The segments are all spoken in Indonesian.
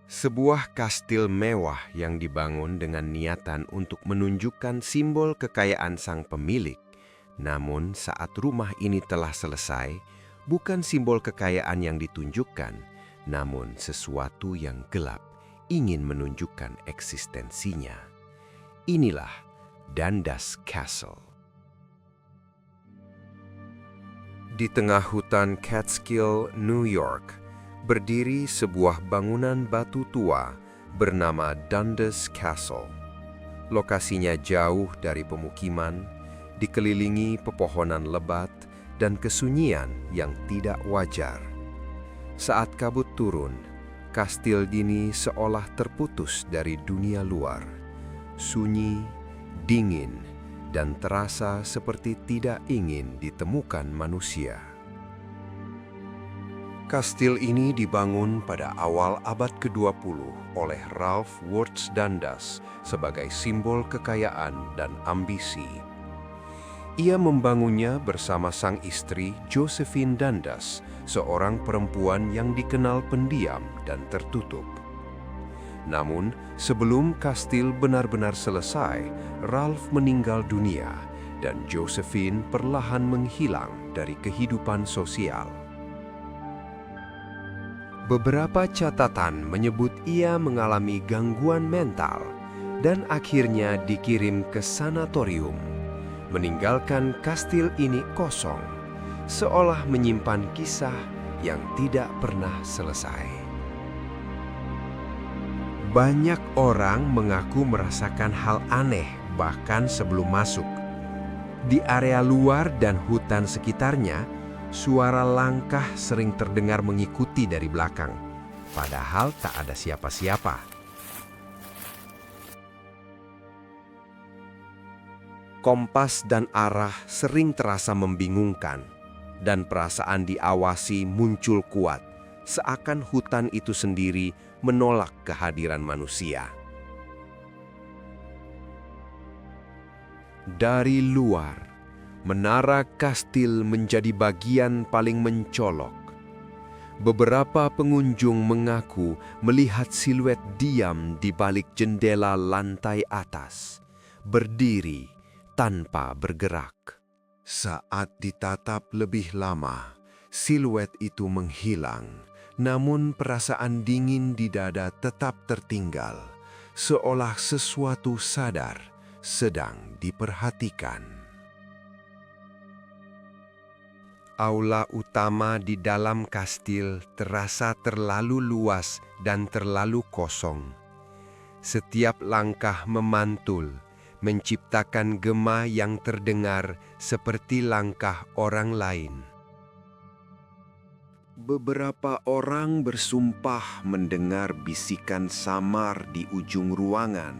Sebuah kastil mewah yang dibangun dengan niatan untuk menunjukkan simbol kekayaan sang pemilik. Namun saat rumah ini telah selesai, bukan simbol kekayaan yang ditunjukkan, namun sesuatu yang gelap ingin menunjukkan eksistensinya. Inilah Dundas Castle. Di tengah hutan Catskill, New York, berdiri sebuah bangunan batu tua bernama Dundas Castle. Lokasinya jauh dari pemukiman, dikelilingi pepohonan lebat dan kesunyian yang tidak wajar. Saat kabut turun, kastil ini seolah terputus dari dunia luar. Sunyi, dingin, dan terasa seperti tidak ingin ditemukan manusia. Kastil ini dibangun pada awal abad ke-20 oleh Ralph Wards Dundas sebagai simbol kekayaan dan ambisi. Ia membangunnya bersama sang istri Josephine Dundas, seorang perempuan yang dikenal pendiam dan tertutup. Namun, sebelum kastil benar-benar selesai, Ralph meninggal dunia dan Josephine perlahan menghilang dari kehidupan sosial. Beberapa catatan menyebut ia mengalami gangguan mental dan akhirnya dikirim ke sanatorium, meninggalkan kastil ini kosong, seolah menyimpan kisah yang tidak pernah selesai. Banyak orang mengaku merasakan hal aneh bahkan sebelum masuk. Di area luar dan hutan sekitarnya, suara langkah sering terdengar mengikuti dari belakang, padahal tak ada siapa-siapa. Kompas dan arah sering terasa membingungkan, dan perasaan diawasi muncul kuat, seakan hutan itu sendiri menolak kehadiran manusia. Dari luar, menara kastil menjadi bagian paling mencolok. Beberapa pengunjung mengaku melihat siluet diam di balik jendela lantai atas, berdiri tanpa bergerak. Saat ditatap lebih lama, siluet itu menghilang. Namun perasaan dingin di dada tetap tertinggal, seolah sesuatu sadar sedang diperhatikan. Aula utama di dalam kastil terasa terlalu luas dan terlalu kosong. Setiap langkah memantul, menciptakan gema yang terdengar seperti langkah orang lain. Beberapa orang bersumpah mendengar bisikan samar di ujung ruangan,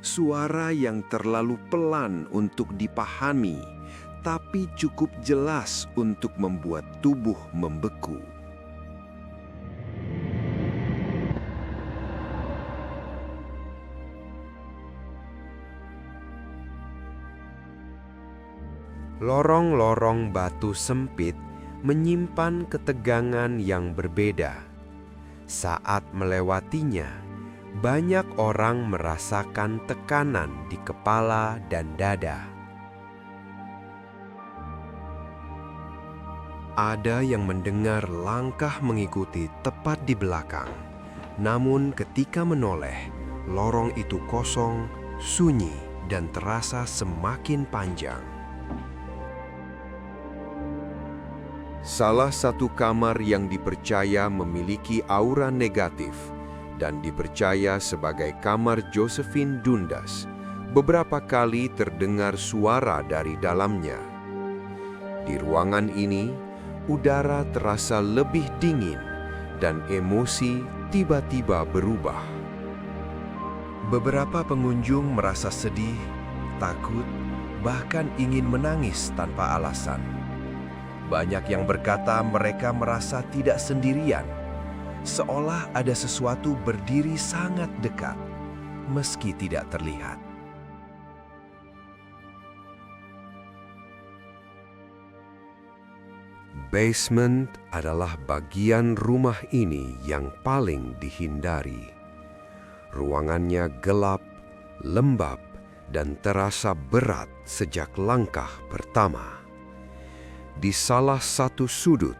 suara yang terlalu pelan untuk dipahami, tapi cukup jelas untuk membuat tubuh membeku. Lorong-lorong batu sempit menyimpan ketegangan yang berbeda. Saat melewatinya, banyak orang merasakan tekanan di kepala dan dada. Ada yang mendengar langkah mengikuti tepat di belakang. Namun ketika menoleh, lorong itu kosong, sunyi, dan terasa semakin panjang. Salah satu kamar yang dipercaya memiliki aura negatif dan dipercaya sebagai kamar Josephine Dundas, beberapa kali terdengar suara dari dalamnya. Di ruangan ini, udara terasa lebih dingin dan emosi tiba-tiba berubah. Beberapa pengunjung merasa sedih, takut, bahkan ingin menangis tanpa alasan. Banyak yang berkata mereka merasa tidak sendirian, seolah ada sesuatu berdiri sangat dekat, meski tidak terlihat. Basement adalah bagian rumah ini yang paling dihindari. Ruangannya gelap, lembab, dan terasa berat sejak langkah pertama. Di salah satu sudut,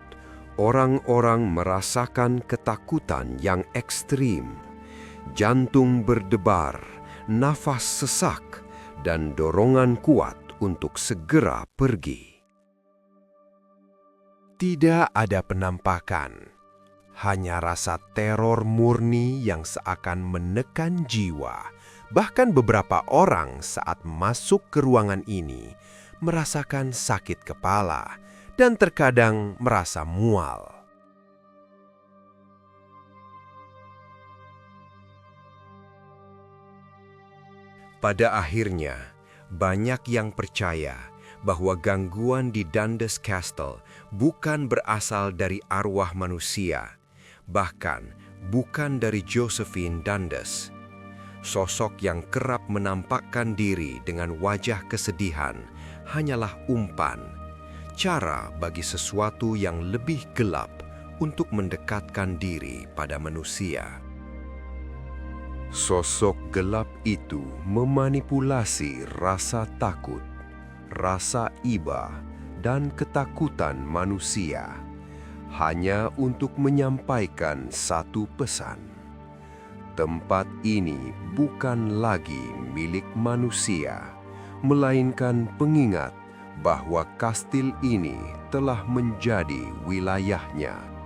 orang-orang merasakan ketakutan yang ekstrim. Jantung berdebar, nafas sesak, dan dorongan kuat untuk segera pergi. Tidak ada penampakan, hanya rasa teror murni yang seakan menekan jiwa. Bahkan beberapa orang saat masuk ke ruangan ini merasakan sakit kepala dan terkadang merasa mual. Pada akhirnya, banyak yang percaya bahwa gangguan di Dundas Castle bukan berasal dari arwah manusia, bahkan bukan dari Josephine Dundas. Sosok yang kerap menampakkan diri dengan wajah kesedihan hanyalah umpan, cara bagi sesuatu yang lebih gelap untuk mendekatkan diri pada manusia. Sosok gelap itu memanipulasi rasa takut, rasa iba, dan ketakutan manusia hanya untuk menyampaikan satu pesan. Tempat ini bukan lagi milik manusia, melainkan pengingat bahwa kastil ini telah menjadi wilayahnya.